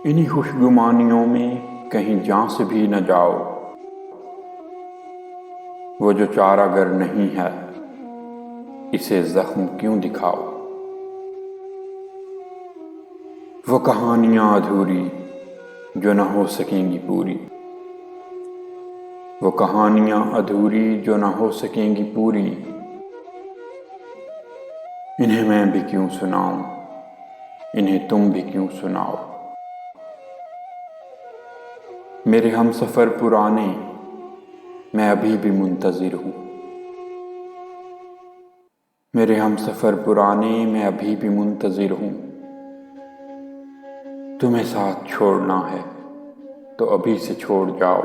इन्हीं खुशगुमानियों में कहीं जान से भी न जाओ। वो जो चारागर नहीं है, इसे जख्म क्यों दिखाओ। वो कहानियां अधूरी जो न हो सकेंगी पूरी। वो कहानियां अधूरी जो न हो सकेंगी पूरी। इन्हें मैं भी क्यों सुनाऊं, इन्हें तुम भी क्यों सुनाओ। मेरे हमसफर पुराने, मैं अभी भी मुंतजिर हूँ। मेरे हमसफर पुराने, मैं अभी भी मुंतजिर हूँ। तुम्हें साथ छोड़ना है तो अभी से छोड़ जाओ।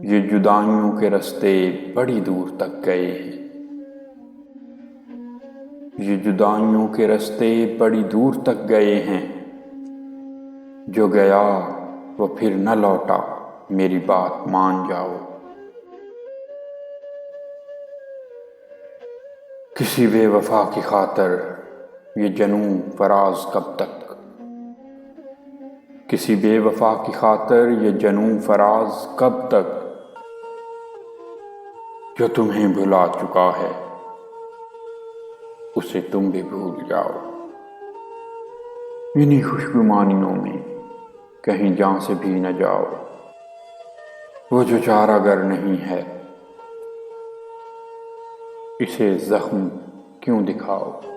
ये जुदाइयों के रास्ते बड़ी दूर तक गए हैं। ये जुदाइयों के रास्ते बड़ी दूर तक गए हैं। जो गया वो फिर न लौटा, मेरी बात मान जाओ। किसी बेवफा की खातर ये जनूं फराज कब तक। किसी बेवफा की खातर ये जनूं फराज कब तक। जो तुम्हें भुला चुका है उसे तुम भी भूल जाओ। इन्हीं खुशगुमानियों में कहीं जान से भी न जाओ। वो जो चारागर नहीं है, इसे जख्म क्यों दिखाओ।